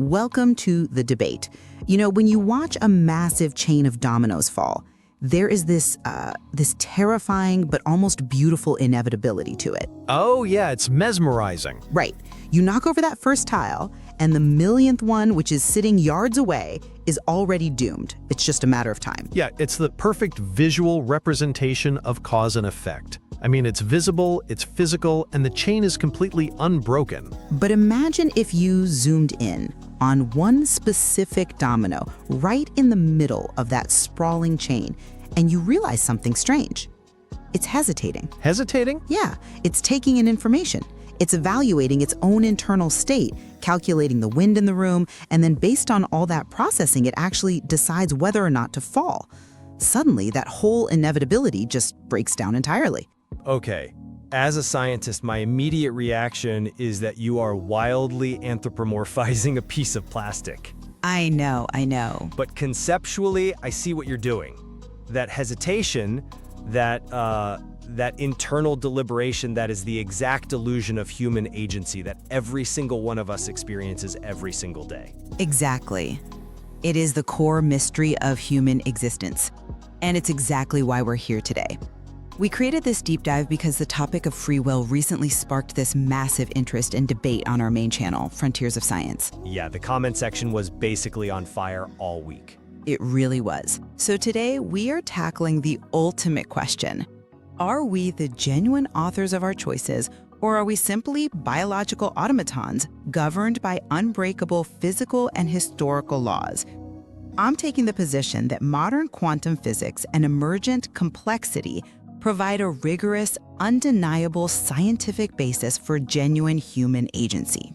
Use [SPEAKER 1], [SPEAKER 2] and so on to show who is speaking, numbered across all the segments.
[SPEAKER 1] Welcome to the debate. You know, when you watch a massive chain of dominoes fall, there is this terrifying but almost beautiful inevitability to it.
[SPEAKER 2] Oh yeah, it's mesmerizing.
[SPEAKER 1] Right. You knock over that first tile, and the millionth one, which is sitting yards away, is already doomed. It's just a matter of time.
[SPEAKER 2] Yeah, it's the perfect visual representation of cause and effect. I mean, it's visible, it's physical, and the chain is completely unbroken.
[SPEAKER 1] But imagine if you zoomed in on one specific domino right in the middle of that sprawling chain, and you realize something strange. It's hesitating.
[SPEAKER 2] Hesitating?
[SPEAKER 1] Yeah, it's taking in information. It's evaluating its own internal state, calculating the wind in the room, and then based on all that processing, it actually decides whether or not to fall. Suddenly, that whole inevitability just breaks down entirely.
[SPEAKER 3] Okay, as a scientist, my immediate reaction is that you are wildly anthropomorphizing a piece of plastic.
[SPEAKER 1] I know.
[SPEAKER 3] But conceptually, I see what you're doing. That hesitation, that internal deliberation, that is the exact illusion of human agency that every single one of us experiences every single day.
[SPEAKER 1] Exactly. It is the core mystery of human existence. And it's exactly why we're here today. We created this deep dive because the topic of free will recently sparked this massive interest and debate on our main channel, Frontiers of Science.
[SPEAKER 3] Yeah, the comment section was basically on fire all week.
[SPEAKER 1] It really was. So today, we are tackling the ultimate question. Are we the genuine authors of our choices, or are we simply biological automatons governed by unbreakable physical and historical laws? I'm taking the position that modern quantum physics and emergent complexity provide a rigorous, undeniable scientific basis for genuine human agency.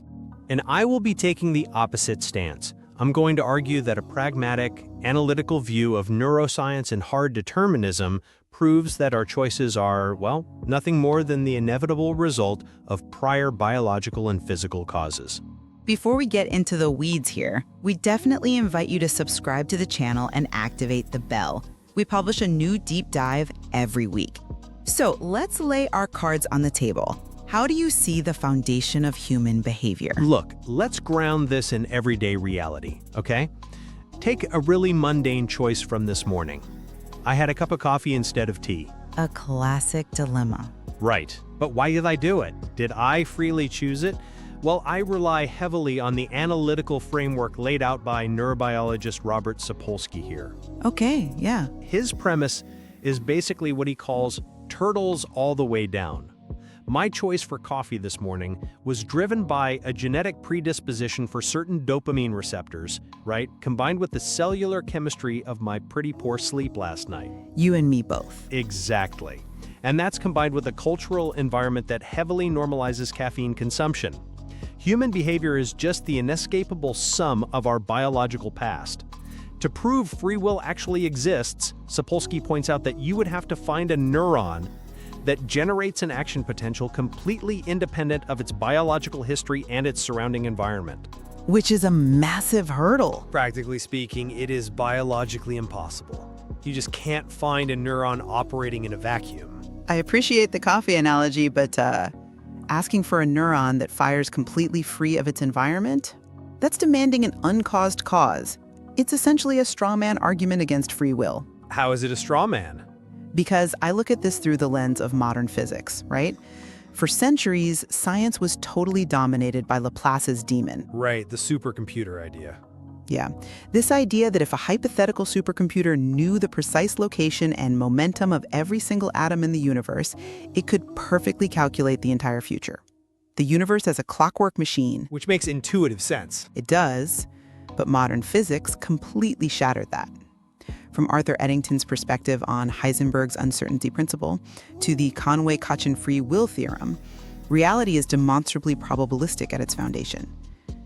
[SPEAKER 3] And I will be taking the opposite stance. I'm going to argue that a pragmatic, analytical view of neuroscience and hard determinism proves that our choices are, well, nothing more than the inevitable result of prior biological and physical causes.
[SPEAKER 1] Before we get into the weeds here, we definitely invite you to subscribe to the channel and activate the bell. We publish a new deep dive every week. So let's lay our cards on the table. How do you see the foundation of human behavior?
[SPEAKER 2] Look, let's ground this in everyday reality, okay? Take a really mundane choice from this morning. I had a cup of coffee instead of tea.
[SPEAKER 1] A classic dilemma.
[SPEAKER 2] Right, but why did I do it? Did I freely choose it? Well, I rely heavily on the analytical framework laid out by neurobiologist Robert Sapolsky here.
[SPEAKER 1] Okay, yeah.
[SPEAKER 2] His premise is basically what he calls turtles all the way down. My choice for coffee this morning was driven by a genetic predisposition for certain dopamine receptors, right, combined with the cellular chemistry of my pretty poor sleep last night.
[SPEAKER 1] You and me both.
[SPEAKER 2] Exactly. And that's combined with a cultural environment that heavily normalizes caffeine consumption. Human behavior is just the inescapable sum of our biological past. To prove free will actually exists, Sapolsky points out that you would have to find a neuron that generates an action potential completely independent of its biological history and its surrounding environment.
[SPEAKER 1] Which is a massive hurdle.
[SPEAKER 3] Practically speaking, it is biologically impossible. You just can't find a neuron operating in a vacuum.
[SPEAKER 1] I appreciate the coffee analogy, but asking for a neuron that fires completely free of its environment? That's demanding an uncaused cause. It's essentially a straw man argument against free will.
[SPEAKER 3] How is it a straw man?
[SPEAKER 1] Because I look at this through the lens of modern physics, right? For centuries, science was totally dominated by Laplace's demon.
[SPEAKER 3] Right, the supercomputer idea.
[SPEAKER 1] Yeah, this idea that if a hypothetical supercomputer knew the precise location and momentum of every single atom in the universe, it could perfectly calculate the entire future. The universe as a clockwork machine.
[SPEAKER 3] Which makes intuitive sense.
[SPEAKER 1] It does, but modern physics completely shattered that. From Arthur Eddington's perspective on Heisenberg's uncertainty principle to the Conway-Kochen free will theorem, reality is demonstrably probabilistic at its foundation.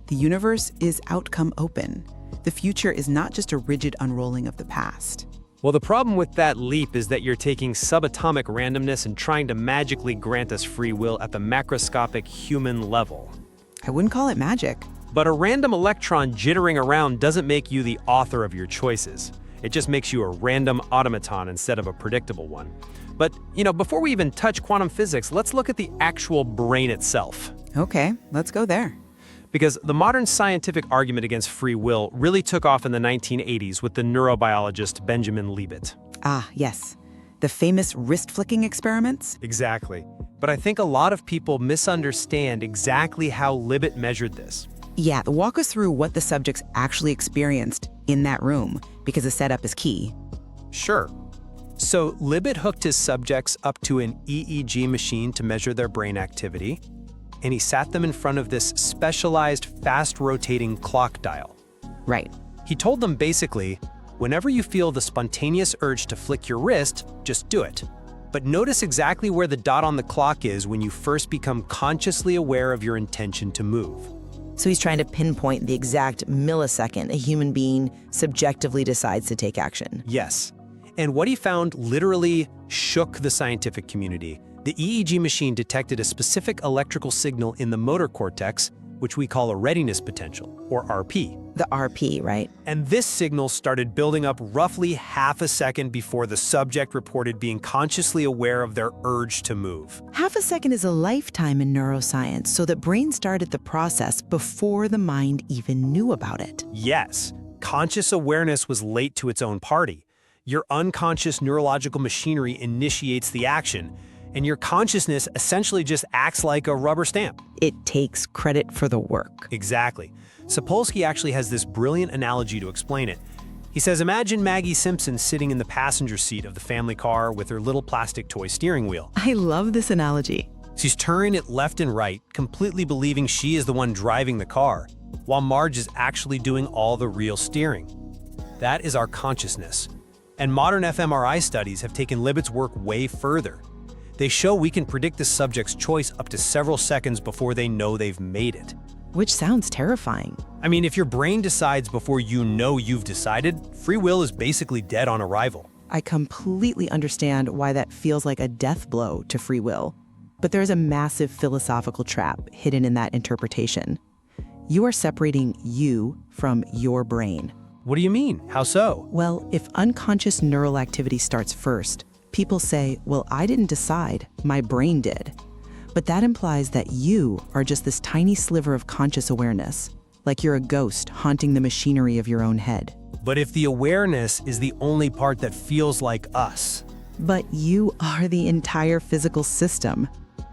[SPEAKER 1] The universe is outcome open. The future is not just a rigid unrolling of the past.
[SPEAKER 3] Well, the problem with that leap is that you're taking subatomic randomness and trying to magically grant us free will at the macroscopic human level.
[SPEAKER 1] I wouldn't call it magic.
[SPEAKER 3] But a random electron jittering around doesn't make you the author of your choices. It just makes you a random automaton instead of a predictable one. But, before we even touch quantum physics, let's look at the actual brain itself.
[SPEAKER 1] Okay, let's go there.
[SPEAKER 3] Because the modern scientific argument against free will really took off in the 1980s with the neurobiologist Benjamin Libet.
[SPEAKER 1] Ah, yes. The famous wrist-flicking experiments?
[SPEAKER 3] Exactly. But I think a lot of people misunderstand exactly how Libet measured this.
[SPEAKER 1] Yeah, walk us through what the subjects actually experienced in that room, because the setup is key.
[SPEAKER 3] Sure. So Libet hooked his subjects up to an EEG machine to measure their brain activity, and he sat them in front of this specialized fast-rotating clock dial.
[SPEAKER 1] Right.
[SPEAKER 3] He told them basically, whenever you feel the spontaneous urge to flick your wrist, just do it. But notice exactly where the dot on the clock is when you first become consciously aware of your intention to move.
[SPEAKER 1] So he's trying to pinpoint the exact millisecond a human being subjectively decides to take action.
[SPEAKER 3] Yes. And what he found literally shook the scientific community. The EEG machine detected a specific electrical signal in the motor cortex, which we call a readiness potential, or RP.
[SPEAKER 1] The RP, right?
[SPEAKER 3] And this signal started building up roughly half a second before the subject reported being consciously aware of their urge to move.
[SPEAKER 1] Half a second is a lifetime in neuroscience, so the brain started the process before the mind even knew about it.
[SPEAKER 3] Yes, conscious awareness was late to its own party. Your unconscious neurological machinery initiates the action, and your consciousness essentially just acts like a rubber stamp.
[SPEAKER 1] It takes credit for the work.
[SPEAKER 3] Exactly. Sapolsky actually has this brilliant analogy to explain it. He says, imagine Maggie Simpson sitting in the passenger seat of the family car with her little plastic toy steering wheel.
[SPEAKER 1] I love this analogy.
[SPEAKER 3] She's turning it left and right, completely believing she is the one driving the car, while Marge is actually doing all the real steering. That is our consciousness. And modern fMRI studies have taken Libet's work way further. They show we can predict the subject's choice up to several seconds before they know they've made it.
[SPEAKER 1] Which sounds terrifying.
[SPEAKER 3] I mean, if your brain decides before you know you've decided, free will is basically dead on arrival.
[SPEAKER 1] I completely understand why that feels like a death blow to free will. But there's a massive philosophical trap hidden in that interpretation. You are separating you from your brain.
[SPEAKER 3] What do you mean? How so?
[SPEAKER 1] Well, if unconscious neural activity starts first, people say, well, I didn't decide, my brain did. But that implies that you are just this tiny sliver of conscious awareness, like you're a ghost haunting the machinery of your own head.
[SPEAKER 3] But if the awareness is the only part that feels like us.
[SPEAKER 1] But you are the entire physical system.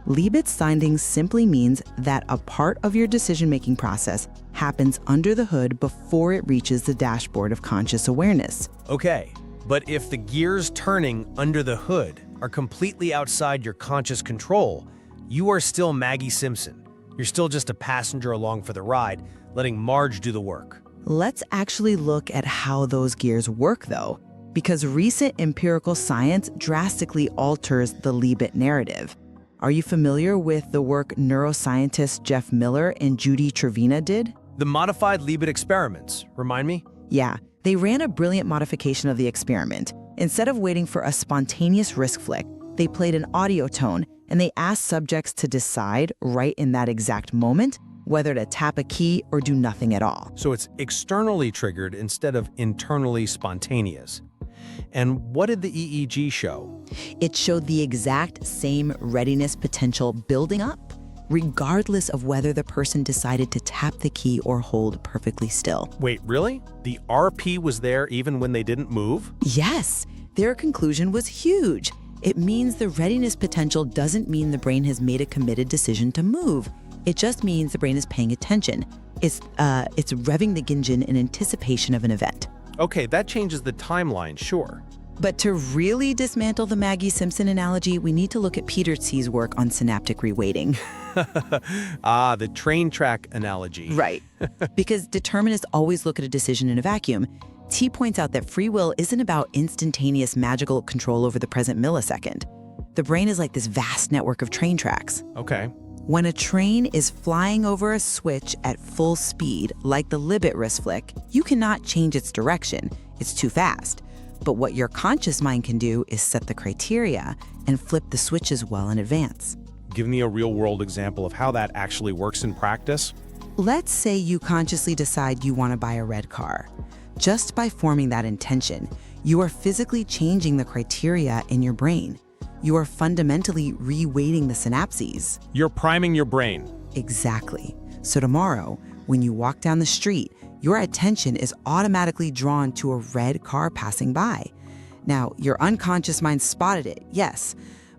[SPEAKER 1] Libet's findings simply means that a part of your decision-making process happens under the hood before it reaches the dashboard of conscious awareness.
[SPEAKER 3] Okay, but if the gears turning under the hood are completely outside your conscious control, you are still Maggie Simpson. You're still just a passenger along for the ride, letting Marge do the work.
[SPEAKER 1] Let's actually look at how those gears work, though, because recent empirical science drastically alters the Libet narrative. Are you familiar with the work neuroscientists Jeff Miller and Judy Trevina did?
[SPEAKER 3] The modified Libet experiments, remind me?
[SPEAKER 1] Yeah, they ran a brilliant modification of the experiment. Instead of waiting for a spontaneous wrist flick, they played an audio tone and they asked subjects to decide right in that exact moment whether to tap a key or do nothing at all.
[SPEAKER 3] So it's externally triggered instead of internally spontaneous. And what did the EEG show?
[SPEAKER 1] It showed the exact same readiness potential building up, regardless of whether the person decided to tap the key or hold perfectly still.
[SPEAKER 3] Wait, really? The RP was there even when they didn't move?
[SPEAKER 1] Yes, their conclusion was huge. It means the readiness potential doesn't mean the brain has made a committed decision to move. It just means the brain is paying attention. It's revving the engine in anticipation of an event.
[SPEAKER 3] Okay, that changes the timeline, sure.
[SPEAKER 1] But to really dismantle the Maggie Simpson analogy, we need to look at Peter T's work on synaptic reweighting.
[SPEAKER 3] Ah, the train track analogy.
[SPEAKER 1] Right. Because determinists always look at a decision in a vacuum. T points out that free will isn't about instantaneous magical control over the present millisecond. The brain is like this vast network of train tracks.
[SPEAKER 3] Okay.
[SPEAKER 1] When a train is flying over a switch at full speed, like the Libet wrist flick, you cannot change its direction. It's too fast. But what your conscious mind can do is set the criteria and flip the switches well in advance.
[SPEAKER 2] Give me a real-world example of how that actually works in practice.
[SPEAKER 1] Let's say you consciously decide you want to buy a red car. Just by forming that intention, you are physically changing the criteria in your brain. You are fundamentally reweighting the synapses.
[SPEAKER 2] You're priming your brain.
[SPEAKER 1] Exactly. So tomorrow, When you walk down the street, your attention is automatically drawn to a red car passing by. Now, your unconscious mind spotted it, yes,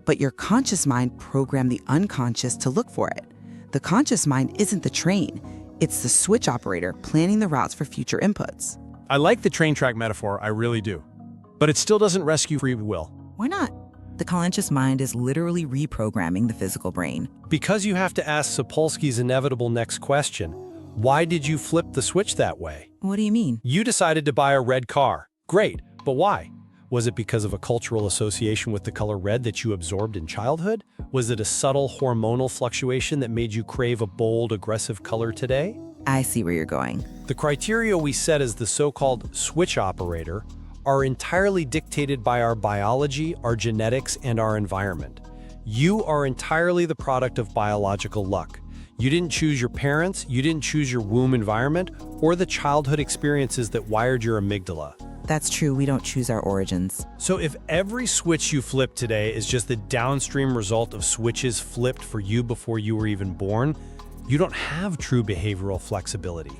[SPEAKER 1] but your conscious mind programmed the unconscious to look for it. The conscious mind isn't the train. It's the switch operator planning the routes for future inputs.
[SPEAKER 4] I like the train track metaphor, I really do. But it still doesn't rescue free will.
[SPEAKER 1] Why not? The conscious mind is literally reprogramming the physical brain.
[SPEAKER 4] Because you have to ask Sapolsky's inevitable next question. Why did you flip the switch that way?
[SPEAKER 1] What do you mean?
[SPEAKER 4] You decided to buy a red car. Great, but why? Was it because of a cultural association with the color red that you absorbed in childhood? Was it a subtle hormonal fluctuation that made you crave a bold, aggressive color today?
[SPEAKER 1] I see where you're going.
[SPEAKER 4] The criteria we set as the so-called switch operator are entirely dictated by our biology, our genetics, and our environment. You are entirely the product of biological luck. You didn't choose your parents, you didn't choose your womb environment, or the childhood experiences that wired your amygdala.
[SPEAKER 1] That's true, we don't choose our origins.
[SPEAKER 4] So if every switch you flip today is just the downstream result of switches flipped for you before you were even born, you don't have true behavioral flexibility.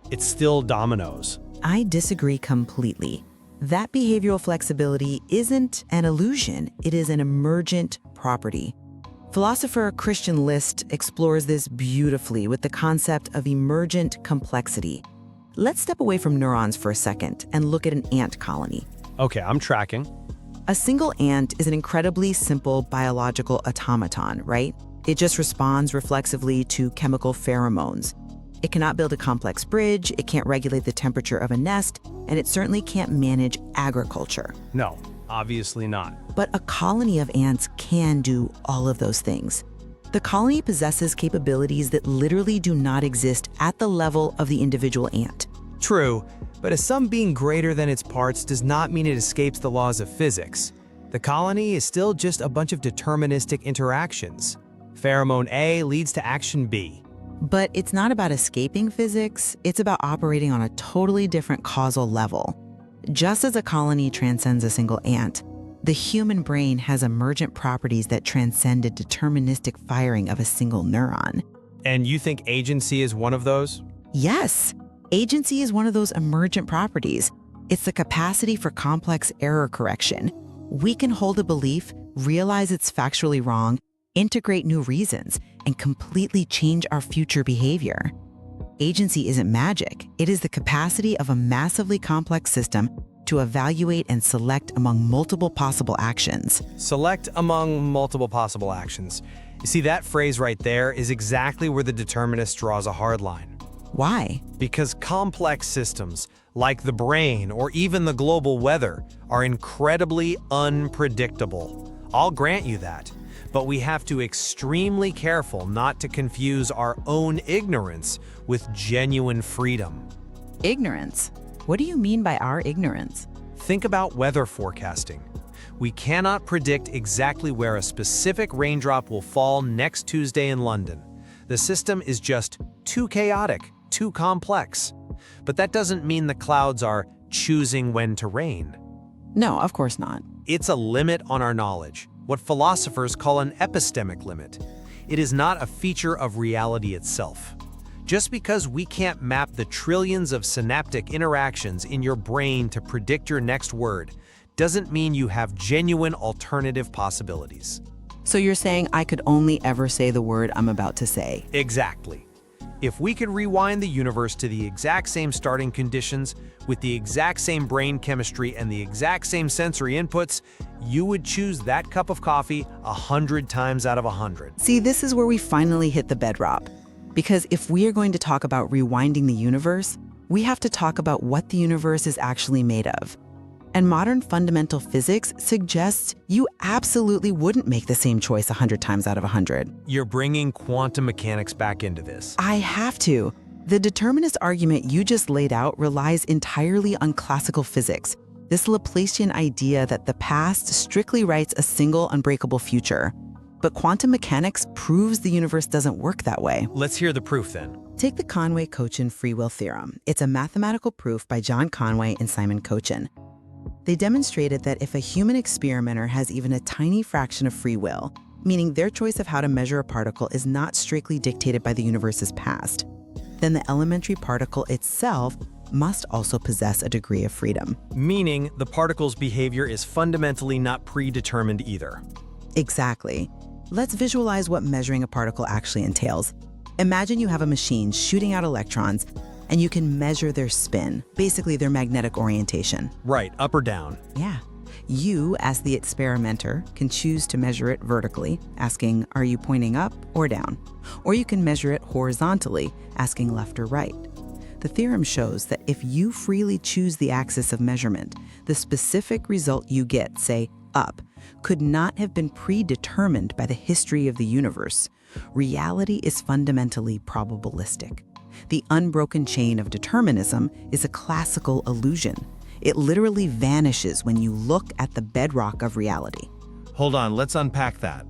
[SPEAKER 4] It's still dominoes.
[SPEAKER 1] I disagree completely. That behavioral flexibility isn't an illusion, it is an emergent property. Philosopher Christian List explores this beautifully with the concept of emergent complexity. Let's step away from neurons for a second and look at an ant colony.
[SPEAKER 4] Okay, I'm tracking.
[SPEAKER 1] A single ant is an incredibly simple biological automaton, right? It just responds reflexively to chemical pheromones. It cannot build a complex bridge, it can't regulate the temperature of a nest, and it certainly can't manage agriculture.
[SPEAKER 4] No, obviously not.
[SPEAKER 1] But a colony of ants can do all of those things. The colony possesses capabilities that literally do not exist at the level of the individual ant.
[SPEAKER 5] True, but a sum being greater than its parts does not mean it escapes the laws of physics. The colony is still just a bunch of deterministic interactions. Pheromone A leads to action B.
[SPEAKER 1] But it's not about escaping physics, it's about operating on a totally different causal level. Just as a colony transcends a single ant, the human brain has emergent properties that transcend a deterministic firing of a single neuron.
[SPEAKER 5] And you think agency is one of those?
[SPEAKER 1] Yes, agency is one of those emergent properties. It's the capacity for complex error correction. We can hold a belief, realize it's factually wrong, integrate new reasons, and completely change our future behavior. Agency isn't magic. It is the capacity of a massively complex system to evaluate and select among multiple possible actions.
[SPEAKER 5] Select among multiple possible actions. You see, that phrase right there is exactly where the determinist draws a hard line.
[SPEAKER 1] Why?
[SPEAKER 5] Because complex systems, like the brain or even the global weather, are incredibly unpredictable. I'll grant you that. But we have to be extremely careful not to confuse our own ignorance with genuine freedom.
[SPEAKER 1] Ignorance? What do you mean by our ignorance?
[SPEAKER 5] Think about weather forecasting. We cannot predict exactly where a specific raindrop will fall next Tuesday in London. The system is just too chaotic, too complex. But that doesn't mean the clouds are choosing when to rain.
[SPEAKER 1] No, of course not.
[SPEAKER 5] It's a limit on our knowledge, what philosophers call an epistemic limit. It is not a feature of reality itself. Just because we can't map the trillions of synaptic interactions in your brain to predict your next word doesn't mean you have genuine alternative possibilities.
[SPEAKER 1] So you're saying I could only ever say the word I'm about to say?
[SPEAKER 5] Exactly. If we could rewind the universe to the exact same starting conditions, with the exact same brain chemistry and the exact same sensory inputs, you would choose that cup of coffee 100 times out of 100.
[SPEAKER 1] See, this is where we finally hit the bedrock. Because if we are going to talk about rewinding the universe, we have to talk about what the universe is actually made of. And modern fundamental physics suggests you absolutely wouldn't make the same choice 100 times out of 100.
[SPEAKER 5] You're bringing quantum mechanics back into this.
[SPEAKER 1] I have to. The determinist argument you just laid out relies entirely on classical physics, this Laplacian idea that the past strictly writes a single unbreakable future. But quantum mechanics proves the universe doesn't work that way.
[SPEAKER 5] Let's hear the proof then.
[SPEAKER 1] Take the Conway-Kochen free will theorem. It's a mathematical proof by John Conway and Simon Kochen. They demonstrated that if a human experimenter has even a tiny fraction of free will, meaning their choice of how to measure a particle is not strictly dictated by the universe's past, then the elementary particle itself must also possess a degree of freedom.
[SPEAKER 3] Meaning the particle's behavior is fundamentally not predetermined either.
[SPEAKER 1] Exactly. Let's visualize what measuring a particle actually entails. Imagine you have a machine shooting out electrons, and you can measure their spin, basically their magnetic orientation.
[SPEAKER 3] Right, up or down.
[SPEAKER 1] Yeah. You, as the experimenter, can choose to measure it vertically, asking, are you pointing up or down? Or you can measure it horizontally, asking left or right. The theorem shows that if you freely choose the axis of measurement, the specific result you get, say, up, could not have been predetermined by the history of the universe. Reality is fundamentally probabilistic. The unbroken chain of determinism is a classical illusion. It literally vanishes when you look at the bedrock of reality.
[SPEAKER 2] Hold on, let's unpack that.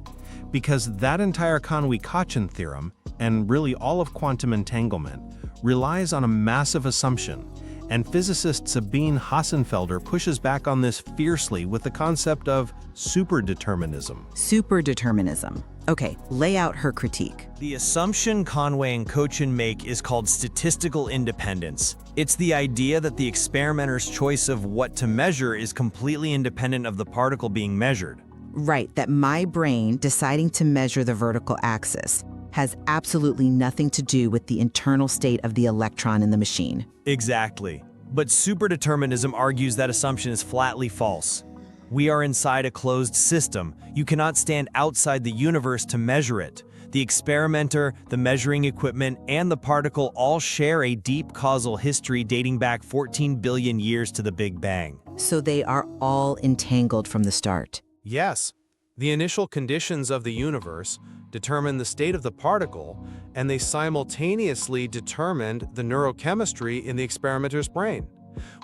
[SPEAKER 2] Because that entire Conway-Kochen theorem, and really all of quantum entanglement, relies on a massive assumption, and physicist Sabine Hossenfelder pushes back on this fiercely with the concept of superdeterminism.
[SPEAKER 1] Superdeterminism. Okay, lay out her critique.
[SPEAKER 3] The assumption Conway and Kochen make is called statistical independence. It's the idea that the experimenter's choice of what to measure is completely independent of the particle being measured.
[SPEAKER 1] Right, that my brain deciding to measure the vertical axis has absolutely nothing to do with the internal state of the electron in the machine.
[SPEAKER 3] Exactly. But superdeterminism argues that assumption is flatly false. We are inside a closed system. You cannot stand outside the universe to measure it. The experimenter, the measuring equipment, and the particle all share a deep causal history dating back 14 billion years to the Big Bang.
[SPEAKER 1] So they are all entangled from the start.
[SPEAKER 4] Yes, the initial conditions of the universe determine the state of the particle, and they simultaneously determined the neurochemistry in the experimenter's brain.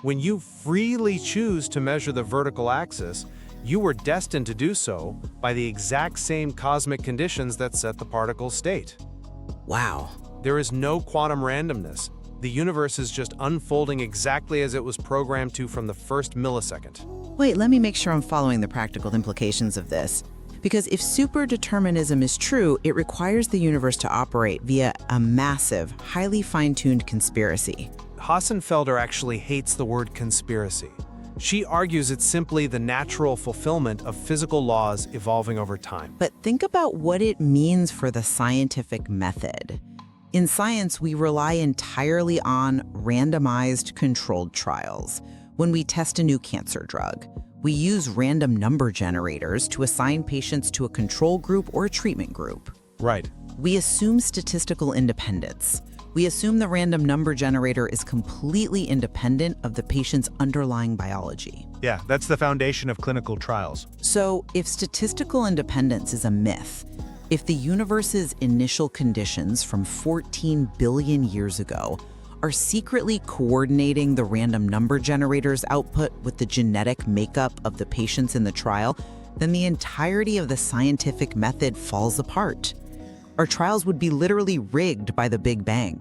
[SPEAKER 4] When you freely choose to measure the vertical axis, you were destined to do so by the exact same cosmic conditions that set the particle's state.
[SPEAKER 1] Wow.
[SPEAKER 4] There is no quantum randomness. The universe is just unfolding exactly as it was programmed to from the first millisecond.
[SPEAKER 1] Wait, let me make sure I'm following the practical implications of this. Because if superdeterminism is true, it requires the universe to operate via a massive, highly fine-tuned conspiracy.
[SPEAKER 4] Hossenfelder actually hates the word conspiracy. She argues it's simply the natural fulfillment of physical laws evolving over time.
[SPEAKER 1] But think about what it means for the scientific method. In science, we rely entirely on randomized controlled trials. When we test a new cancer drug, we use random number generators to assign patients to a control group or a treatment group.
[SPEAKER 4] Right.
[SPEAKER 1] We assume statistical independence. We assume the random number generator is completely independent of the patient's underlying biology.
[SPEAKER 2] Yeah, that's the foundation of clinical trials.
[SPEAKER 1] So if statistical independence is a myth, if the universe's initial conditions from 14 billion years ago are secretly coordinating the random number generator's output with the genetic makeup of the patients in the trial, then the entirety of the scientific method falls apart. Our trials would be literally rigged by the Big Bang.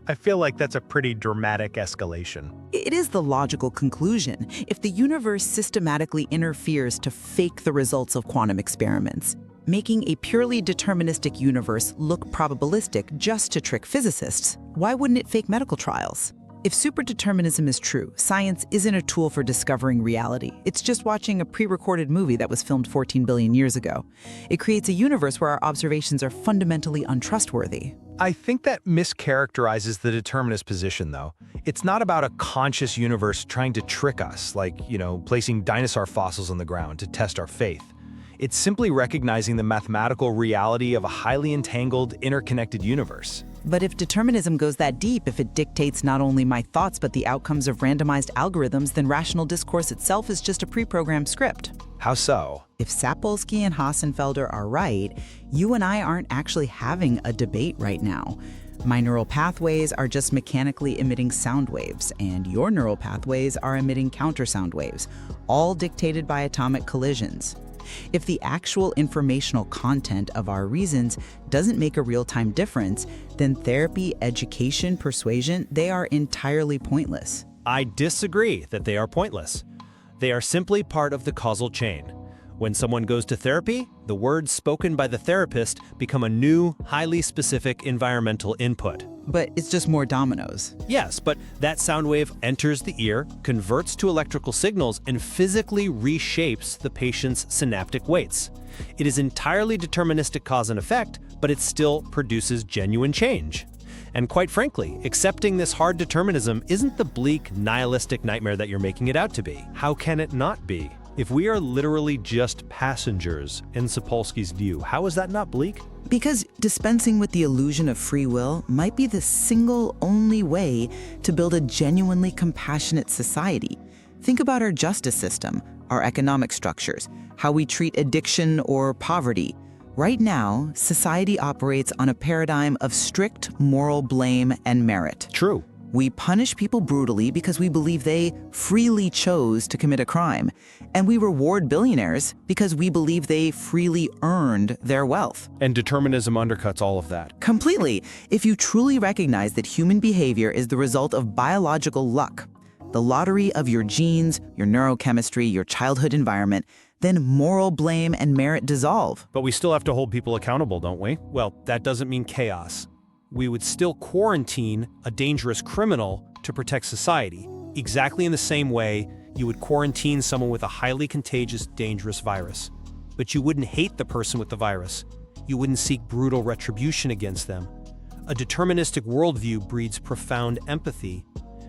[SPEAKER 2] I feel like that's a pretty dramatic escalation.
[SPEAKER 1] It is the logical conclusion. If the universe systematically interferes to fake the results of quantum experiments, making a purely deterministic universe look probabilistic just to trick physicists, why wouldn't it fake medical trials? If superdeterminism is true, science isn't a tool for discovering reality. It's just watching a pre-recorded movie that was filmed 14 billion years ago. It creates a universe where our observations are fundamentally untrustworthy.
[SPEAKER 2] I think that mischaracterizes the determinist position, though. It's not about a conscious universe trying to trick us, like, placing dinosaur fossils on the ground to test our faith. It's simply recognizing the mathematical reality of a highly entangled, interconnected universe.
[SPEAKER 1] But if determinism goes that deep, if it dictates not only my thoughts but the outcomes of randomized algorithms, then rational discourse itself is just a pre-programmed script.
[SPEAKER 2] How so?
[SPEAKER 1] If Sapolsky and Hossenfelder are right, you and I aren't actually having a debate right now. My neural pathways are just mechanically emitting sound waves, and your neural pathways are emitting counter sound waves, all dictated by atomic collisions. If the actual informational content of our reasons doesn't make a real-time difference, then therapy, education, persuasion, they are entirely pointless.
[SPEAKER 3] I disagree that they are pointless. They are simply part of the causal chain. When someone goes to therapy, the words spoken by the therapist become a new, highly specific environmental input.
[SPEAKER 1] but it's just more dominoes.
[SPEAKER 3] Yes, but that sound wave enters the ear, converts to electrical signals, and physically reshapes the patient's synaptic weights. It is entirely deterministic cause and effect, but it still produces genuine change. And quite frankly, accepting this hard determinism isn't the bleak, nihilistic nightmare that you're making it out to be.
[SPEAKER 2] How can it not be? If we are literally just passengers in Sapolsky's view, how is that not bleak?
[SPEAKER 1] Because dispensing with the illusion of free will might be the single only way to build a genuinely compassionate society. Think about our justice system, our economic structures, how we treat addiction or poverty. Right now, society operates on a paradigm of strict moral blame and merit.
[SPEAKER 2] True.
[SPEAKER 1] We punish people brutally because we believe they freely chose to commit a crime, and we reward billionaires because we believe they freely earned their wealth.
[SPEAKER 2] And determinism undercuts all of that.
[SPEAKER 1] Completely. If you truly recognize that human behavior is the result of biological luck, the lottery of your genes, your neurochemistry, your childhood environment, then moral blame and merit dissolve.
[SPEAKER 2] But we still have to hold people accountable, don't we?
[SPEAKER 3] Well, that doesn't mean chaos. We would still quarantine a dangerous criminal to protect society, exactly in the same way you would quarantine someone with a highly contagious, dangerous virus. But you wouldn't hate the person with the virus. You wouldn't seek brutal retribution against them. A deterministic worldview breeds profound empathy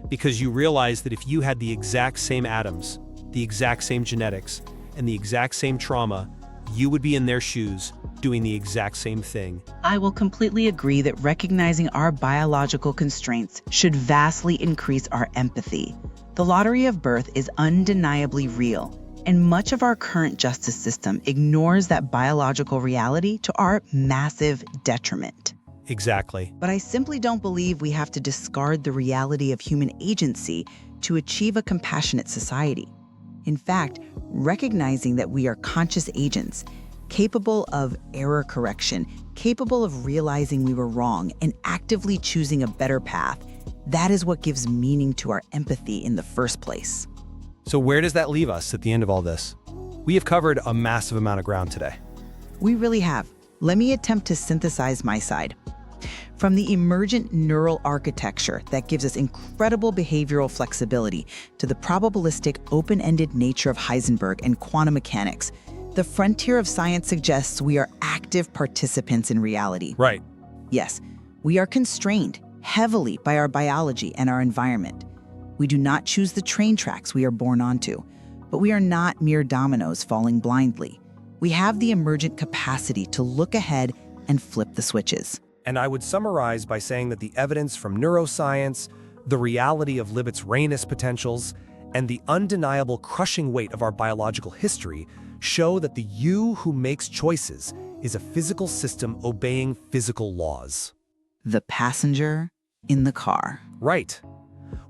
[SPEAKER 3] because you realize that if you had the exact same atoms, the exact same genetics, and the exact same trauma, you would be in their shoes, doing the exact same thing.
[SPEAKER 6] I will completely agree that recognizing our biological constraints should vastly increase our empathy. The lottery of birth is undeniably real, and much of our current justice system ignores that biological reality to our massive detriment.
[SPEAKER 3] Exactly.
[SPEAKER 6] But I simply don't believe we have to discard the reality of human agency to achieve a compassionate society. In fact, recognizing that we are conscious agents, capable of error correction, capable of realizing we were wrong and actively choosing a better path, that is what gives meaning to our empathy in the first place.
[SPEAKER 3] So where does that leave us at the end of all this? We have covered a massive amount of ground today.
[SPEAKER 6] We really have. Let me attempt to synthesize my side. From the emergent neural architecture that gives us incredible behavioral flexibility to the probabilistic, open-ended nature of Heisenberg and quantum mechanics, the frontier of science suggests we are active participants in reality.
[SPEAKER 3] Right.
[SPEAKER 6] Yes, we are constrained heavily by our biology and our environment. We do not choose the train tracks we are born onto, but we are not mere dominoes falling blindly. We have the emergent capacity to look ahead and flip the switches.
[SPEAKER 5] And I would summarize by saying that the evidence from neuroscience, the reality of Libet's Readiness potentials, and the undeniable crushing weight of our biological history show that the you who makes choices is a physical system obeying physical laws.
[SPEAKER 1] The passenger in the car.
[SPEAKER 5] Right.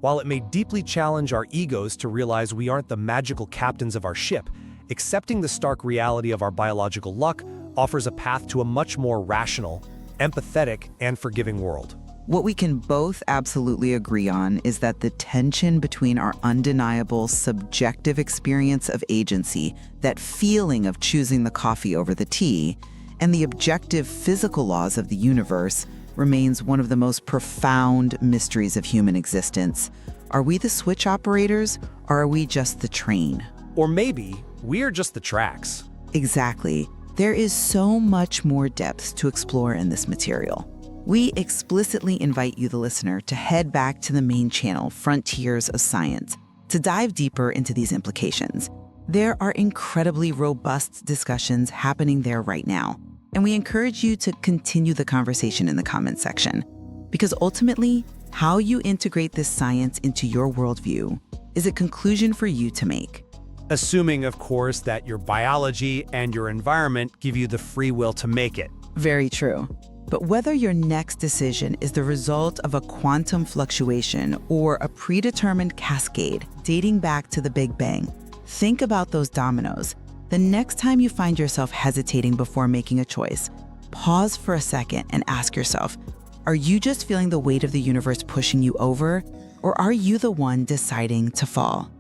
[SPEAKER 5] While it may deeply challenge our egos to realize we aren't the magical captains of our ship, accepting the stark reality of our biological luck offers a path to a much more rational, empathetic, and forgiving world.
[SPEAKER 1] What we can both absolutely agree on is that the tension between our undeniable subjective experience of agency, that feeling of choosing the coffee over the tea, and the objective physical laws of the universe remains one of the most profound mysteries of human existence. Are we the switch operators, or are we just the train?
[SPEAKER 5] Or maybe we're just the tracks.
[SPEAKER 1] Exactly. There is so much more depth to explore in this material. We explicitly invite you, the listener, to head back to the main channel, Frontiers of Science, to dive deeper into these implications. There are incredibly robust discussions happening there right now, and we encourage you to continue the conversation in the comments section, because ultimately, how you integrate this science into your worldview is a conclusion for you to make.
[SPEAKER 3] Assuming, of course, that your biology and your environment give you the free will to make it.
[SPEAKER 1] Very true. But whether your next decision is the result of a quantum fluctuation or a predetermined cascade dating back to the Big Bang, think about those dominoes. The next time you find yourself hesitating before making a choice, pause for a second and ask yourself, are you just feeling the weight of the universe pushing you over, or are you the one deciding to fall?